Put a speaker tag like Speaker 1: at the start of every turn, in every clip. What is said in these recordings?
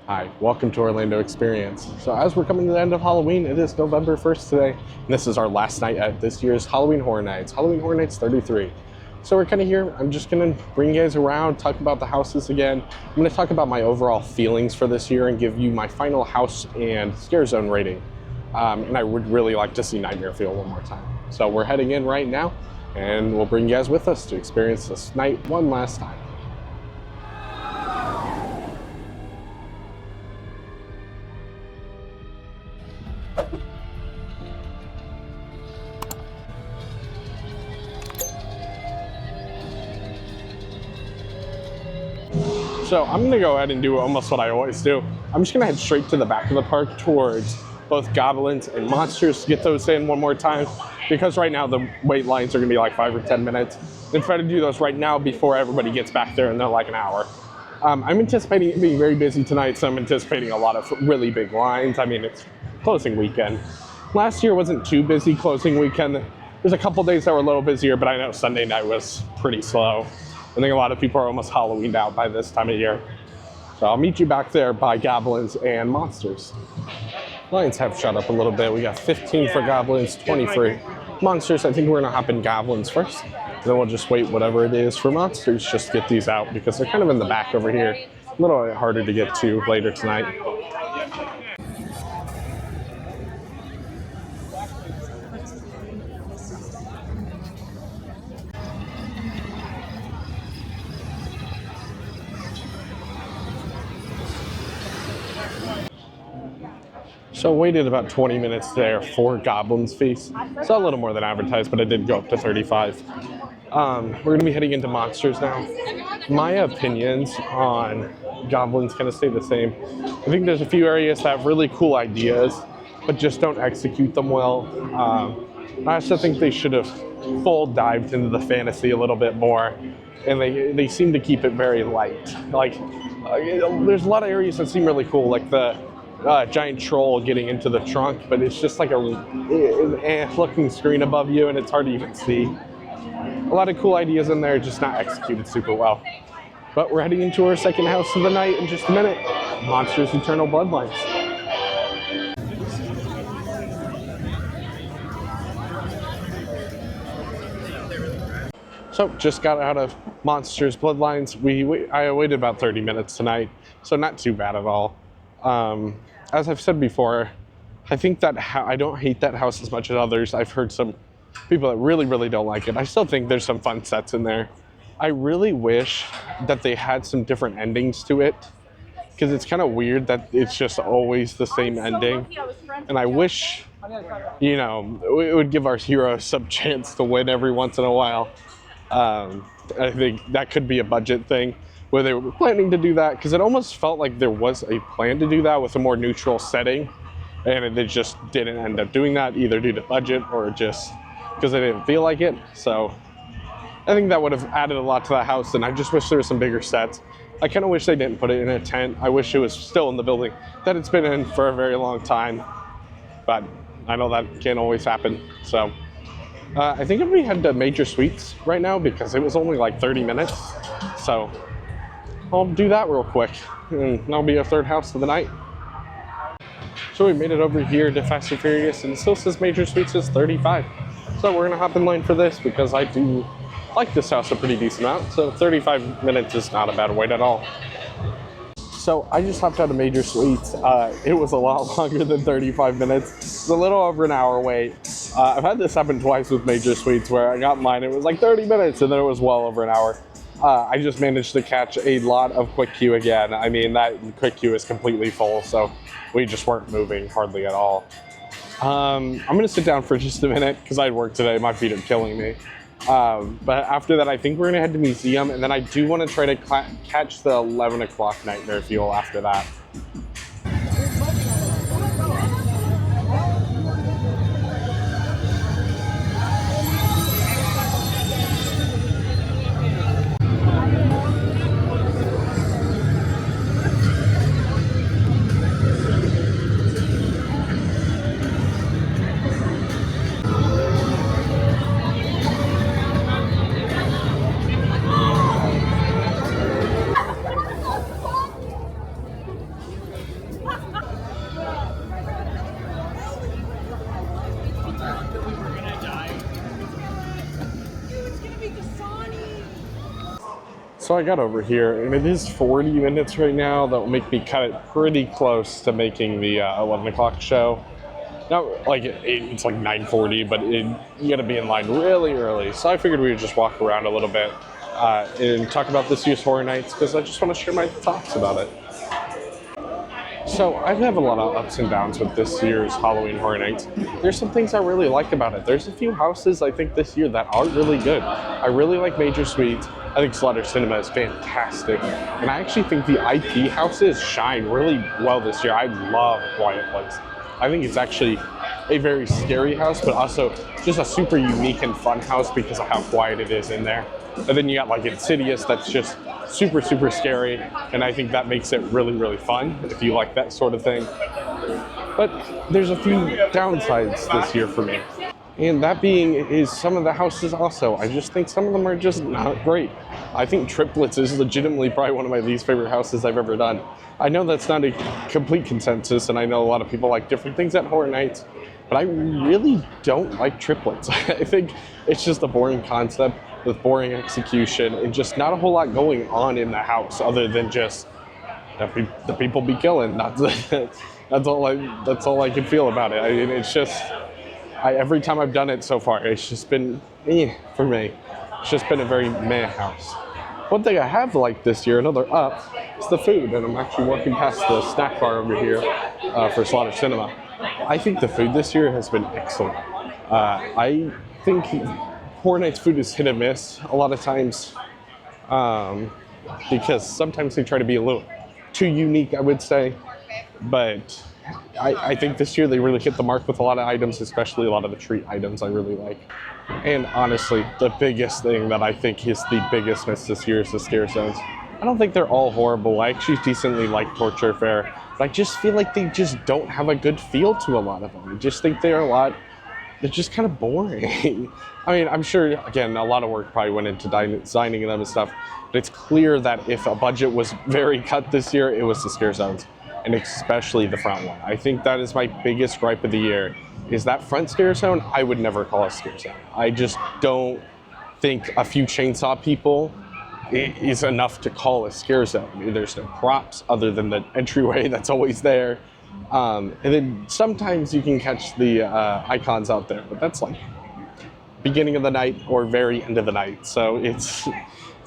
Speaker 1: Hi, welcome to Orlando Experience. So as we're coming to the end of Halloween, it is November 1st today, and this is our last night at this year's Halloween Horror Nights, Halloween Horror Nights 33. So we're kind of here, I'm just gonna bring you guys around, talk about the houses again. I'm gonna talk about my overall feelings for this year and give you my final house and scare zone rating. And I would really like to see Nightmare Fuel one more time. So we're heading in right now, and we'll bring you guys with us to experience this night one last time. So I'm gonna go ahead and do almost what I always do. I'm just gonna head straight to the back of the park towards both Goblins and Monsters to get those in one more time, because right now the wait lines are gonna be like 5 or 10 minutes. And try to do those right now before everybody gets back there, and they're like an hour. I'm anticipating it being very busy tonight, so I'm anticipating a lot of really big lines. I mean, it's closing weekend. Last year wasn't too busy closing weekend. There's a couple days that were a little busier, but I know Sunday night was pretty slow. I think a lot of people are almost Halloweened out by this time of year. So I'll meet you back there by Goblins and Monsters. Lines have shot up a little bit. We got 15 for Goblins, 20 for Monsters. I think we're gonna hop in Goblins first. And then we'll just wait whatever it is for Monsters, just get these out because they're kind of in the back over here. A little bit harder to get to later tonight. So waited about 20 minutes there for Goblins feast. So a little more than advertised, but it did go up to 35. We're gonna be heading into Monsters now. My opinions on Goblins kind of stay the same. I think there's a few areas that have really cool ideas, but just don't execute them well. I also think they should have full dived into the fantasy a little bit more, and they seem to keep it very light. Like, there's a lot of areas that seem really cool, like the giant troll getting into the trunk, but it's just like a looking screen above you, and it's hard to even see. A lot of cool ideas in there, just not executed super well. But we're heading into our second house of the night in just a minute. Monsters Eternal Bloodlines. So just got out of Monsters Bloodlines. I waited about 30 minutes tonight, so not too bad at all. As I've said before, I think that I don't hate that house as much as others. I've heard some people that really don't like it. I still think there's some fun sets in there. I really wish that they had some different endings to it, because it's kind of weird that it's just always the same ending. And I wish, you know, it would give our heroes some chance to win every once in a while. I think that could be a budget thing, where they were planning to do that, because it almost felt like there was a plan to do that with a more neutral setting, and they just didn't end up doing that, either due to budget or just because they didn't feel like it. So I think that would have added a lot to the house, and I just wish there was some bigger sets. I kind of wish they didn't put it in a tent. I wish it was still in the building that it's been in for a very long time, but I know that can't always happen. So I think if we head to Major Suites right now, because it was only like 30 minutes, so I'll do that real quick, and that'll be our third house of the night. So we made it over here to Fast and Furious, and it still says Major Suites is 35. So we're gonna hop in line for this, because I do like this house a pretty decent amount. So 35 minutes is not a bad wait at all. So I just hopped out of Major Suites. It was a lot longer than 35 minutes. It's a little over an hour wait. I've had this happen twice with Major Suites, where I got mine, it was like 30 minutes, and then it was well over an hour. I just managed to catch a lot of quick queue again. I mean, that quick queue is completely full, so we just weren't moving hardly at all. I'm gonna sit down for just a minute, because I had work today, my feet are killing me. But after that, I think we're gonna head to museum, and then I do want to try to catch the 11 o'clock Nightmare Fuel after that. So I got over here, and it is 40 minutes right now. That will make me cut it pretty close to making the 11 o'clock show. Not like it's like 9:40, but you got to be in line really early. So I figured we would just walk around a little bit and talk about this year's Horror Nights, because I just want to share my thoughts about it. So I have a lot of ups and downs with this year's Halloween Horror Nights. There's some things I really like about it. There's a few houses I think this year that are really good. I really like Major Suites. I think Slaughter Cinema is fantastic. And I actually think the IP houses shine really well this year. I love Quiet Place. I think it's actually a very scary house, but also just a super unique and fun house because of how quiet it is in there. And then you got like Insidious, that's just super, super scary. And I think that makes it really, really fun if you like that sort of thing. But there's a few downsides this year for me. And that being is some of the houses also. I just think some of them are just not great. I think Triplets is legitimately probably one of my least favorite houses I've ever done. I know that's not a complete consensus, and I know a lot of people like different things at Horror Nights, but I really don't like Triplets. I think it's just a boring concept with boring execution and just not a whole lot going on in the house other than just the people be killing. That's all I can feel about it. I mean, it's just, every time I've done it so far, it's just been for me. It's just been a very meh house. One thing I have liked this year, another up, is the food, and I'm actually walking past the snack bar over here for Slaughter Cinema. I think the food this year has been excellent. I think Horror Nights food is hit and miss a lot of times because sometimes they try to be a little too unique, I would say, but I think this year they really hit the mark with a lot of items, especially a lot of the treat items I really like. And honestly, the biggest thing that I think is the biggest miss this year is the scare zones. I don't think they're all horrible. I actually decently like Torture Fair, but I just feel like they just don't have a good feel to a lot of them. I just think they're just kind of boring. I mean, I'm sure, again, a lot of work probably went into designing them and stuff, but it's clear that if a budget was very cut this year, it was the scare zones, and especially the front one. I think that is my biggest gripe of the year, is that front scare zone, I would never call a scare zone. I just don't think a few chainsaw people is enough to call a scare zone. There's no props other than the entryway that's always there. And then sometimes you can catch the icons out there, but that's like beginning of the night or very end of the night. So it's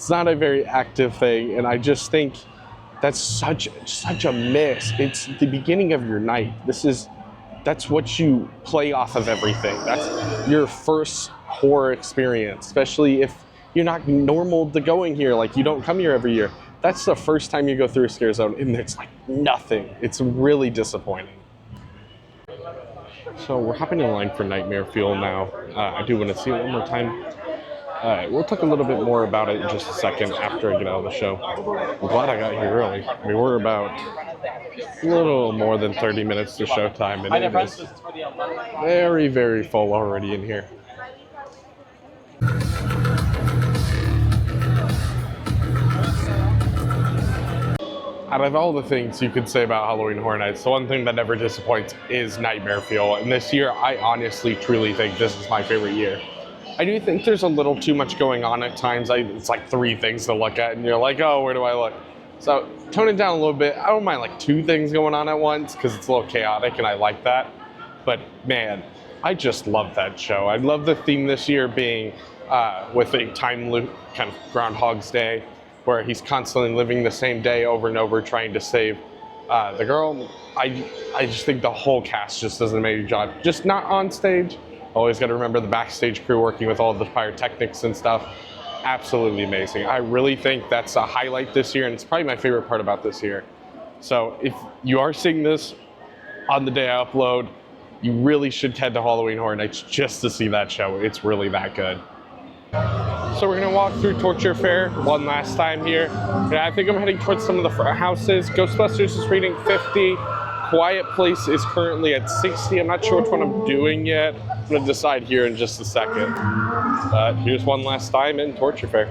Speaker 1: not a very active thing, and I just think that's such a miss. It's the beginning of your night. That's what you play off of everything. That's your first horror experience, especially if you're not normal to going here, like you don't come here every year. That's the first time you go through a scare zone and it's like nothing. It's really disappointing. So we're hopping in line for Nightmare Fuel now. I do want to see it one more time. We'll talk a little bit more about it in just a second after I get out of the show. I'm glad I got here early. I mean, we're about a little more than 30 minutes to showtime, and it is very, very full already in here. Out of all the things you could say about Halloween Horror Nights, the one thing that never disappoints is Nightmare Fuel. And this year, I honestly, truly think this is my favorite year. I do think there's a little too much going on at times. It's like 3 things to look at, and you're like, oh, where do I look? So tone it down a little bit. I don't mind like 2 things going on at once because it's a little chaotic, and I like that. But man, I just love that show. I love the theme this year being with a time loop, kind of Groundhog's Day, where he's constantly living the same day over and over trying to save the girl. I just think the whole cast just does an amazing job. Just not on stage. Always got to remember the backstage crew working with all the pyrotechnics and stuff. Absolutely amazing. I really think that's a highlight this year, and it's probably my favorite part about this year. So if you are seeing this on the day I upload, you really should head to Halloween Horror Nights just to see that show. It's really that good. So we're gonna walk through Torture Fair one last time here. And I think I'm heading towards some of the houses. Ghostbusters is reading 50. Quiet Place is currently at 60. I'm not sure which one I'm doing yet. I'm gonna decide here in just a second. But here's one last time in Torture Fair.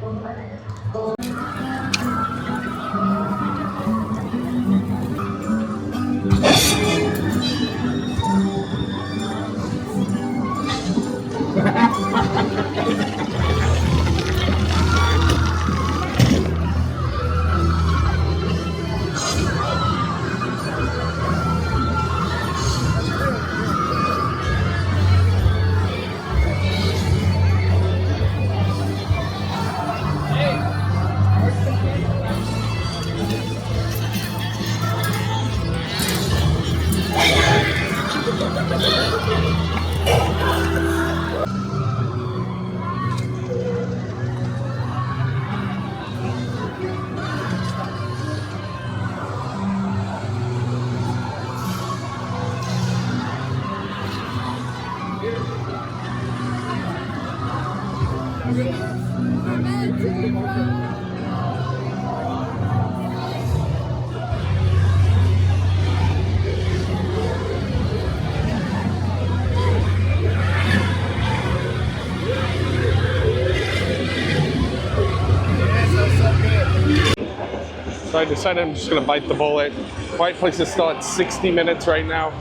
Speaker 1: So I decided I'm just gonna bite the bullet. Quiet Place is still at 60 minutes right now.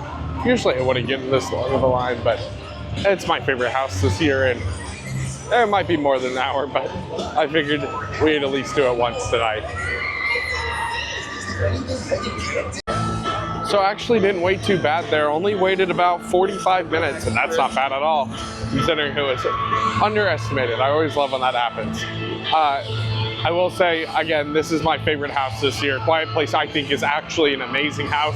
Speaker 1: Usually I wouldn't get this long of a line, but it's my favorite house this year, and it might be more than an hour, but I figured we'd at least do it once tonight. So I actually didn't wait too bad there. Only waited about 45 minutes, and that's not bad at all, considering it was underestimated. I always love when that happens. I will say, again, this is my favorite house this year. Quiet Place, I think, is actually an amazing house.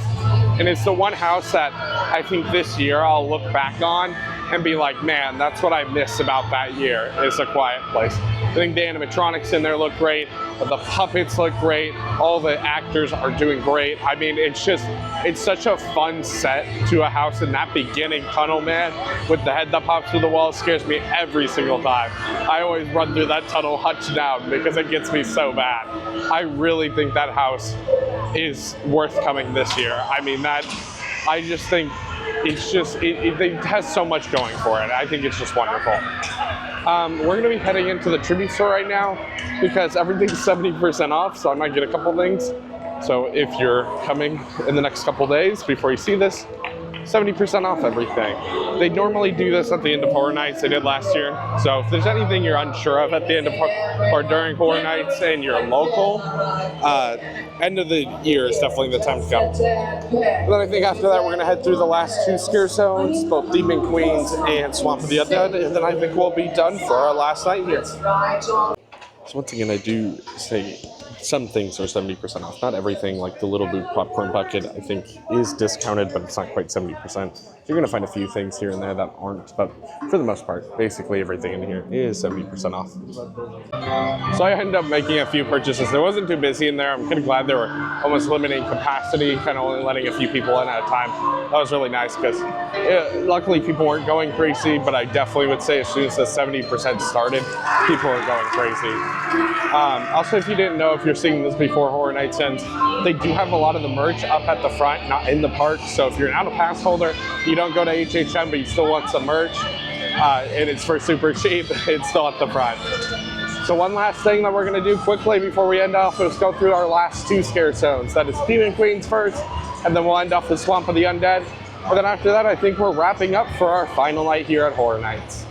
Speaker 1: And it's the one house that I think this year I'll look back on and be like, man, that's what I miss about that year, is A Quiet Place. I think the animatronics in there look great. The puppets look great. All the actors are doing great. I mean, it's such a fun set to a house, and that beginning tunnel, man, with the head that pops through the wall scares me every single time. I always run through that tunnel hutch down because it gets me so bad. I really think that house is worth coming this year. I mean, I just think it has so much going for it. I think it's just wonderful. We're gonna be heading into the tribute store right now because everything's 70% off, so I might get a couple things. So if you're coming in the next couple days before you see this, 70% off everything. They normally do this at the end of Horror Nights. They did last year. So if there's anything you're unsure of at the end of or during Horror Nights and you're local, end of the year is definitely the time to come. And then I think after that we're gonna head through the last two scare zones, both Demon Queens and Swamp of the Undead, and then I think we'll be done for our last night here. So once again, I do say some things are 70% off. Not everything, like the Little Boot popcorn bucket, I think is discounted, but it's not quite 70%. You're gonna find a few things here and there that aren't, but for the most part, basically everything in here is 70% off. So I ended up making a few purchases. It wasn't too busy in there. I'm kind of glad they were almost limiting capacity, kind of only letting a few people in at a time. That was really nice because luckily people weren't going crazy, but I definitely would say as soon as the 70% started, people were going crazy. Also, if you didn't know, if you're seeing this before Horror Nights ends, they do have a lot of the merch up at the front, not in the park. So if you're an Out Pass holder, you don't go to HHN, but you still want some merch, and it's for super cheap, it's still at the front. So one last thing that we're gonna do quickly before we end off is go through our last two scare zones. That is Demon Queens first, and then we'll end off with Swamp of the Undead. And then after that, I think we're wrapping up for our final night here at Horror Nights.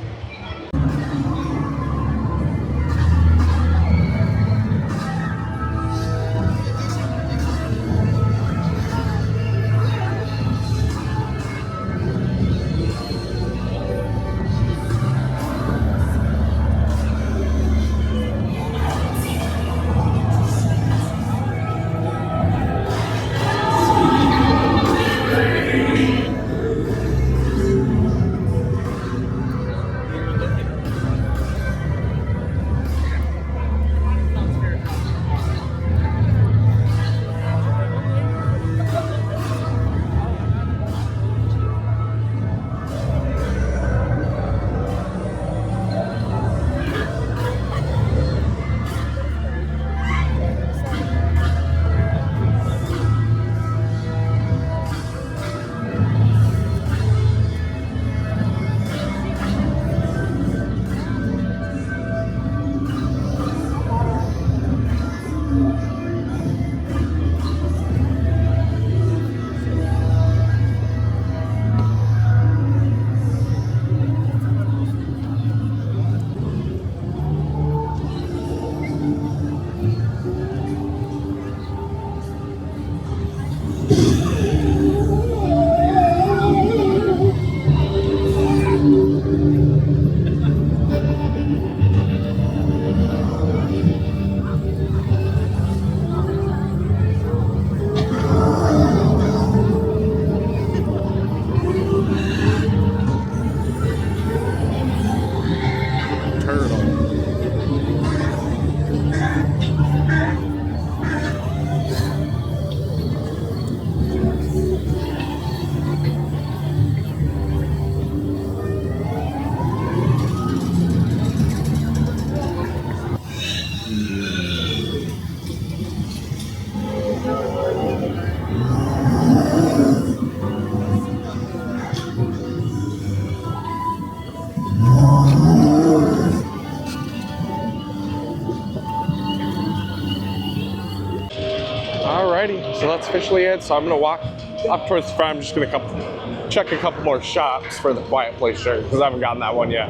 Speaker 1: that's officially it. So I'm gonna walk up towards the front. I'm just gonna check a couple more shops for the Quiet Place shirt because I haven't gotten that one yet.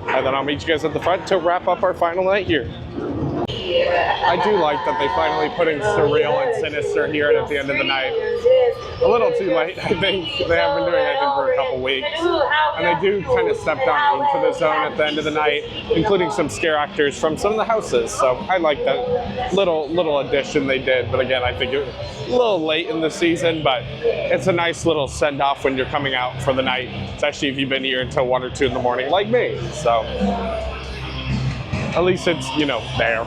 Speaker 1: And then I'll meet you guys at the front to wrap up our final night here. I do like that they finally put in surreal and sinister here at the end of the night. A little too late, I think. They have been doing it, I think, for a couple weeks. And they do kind of step down into the zone at the end of the night, including some scare actors from some of the houses. So I like that little addition they did. But again, I think it was a little late in the season, but it's a nice little send-off when you're coming out for the night, especially if you've been here until 1 or 2 in the morning like me. So at least it's, you know, there.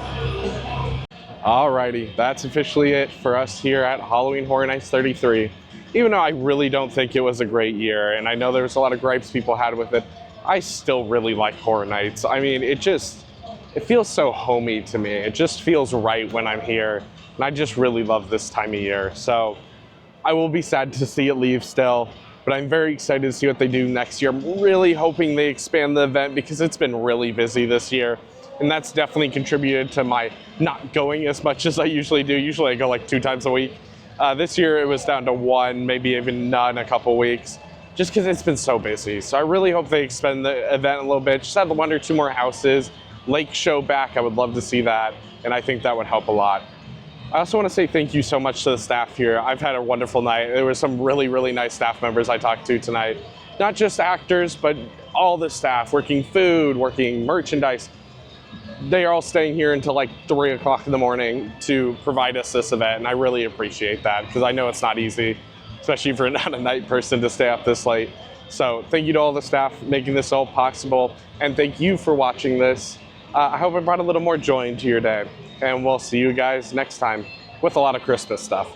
Speaker 1: Alrighty, that's officially it for us here at Halloween Horror Nights 33. Even though I really don't think it was a great year, and I know there was a lot of gripes people had with it, I still really like Horror Nights. I mean, it feels so homey to me. It just feels right when I'm here, and I just really love this time of year. So I will be sad to see it leave still, but I'm very excited to see what they do next year. I'm really hoping they expand the event because it's been really busy this year. And that's definitely contributed to my not going as much as I usually do. Usually I go like 2 times a week. This year it was down to 1, maybe even none a couple weeks, just because it's been so busy. So I really hope they expand the event a little bit. Just have 1 or 2 more houses. Lake show back, I would love to see that. And I think that would help a lot. I also want to say thank you so much to the staff here. I've had a wonderful night. There were some really, really nice staff members I talked to tonight. Not just actors, but all the staff, working food, working merchandise. They are all staying here until like 3 o'clock in the morning to provide us this event, and I really appreciate that because I know it's not easy, especially if you're not a night person, to stay up this late. So thank you to all the staff making this all possible, and thank you for watching this. I hope I brought a little more joy into your day, and we'll see you guys next time with a lot of Christmas stuff.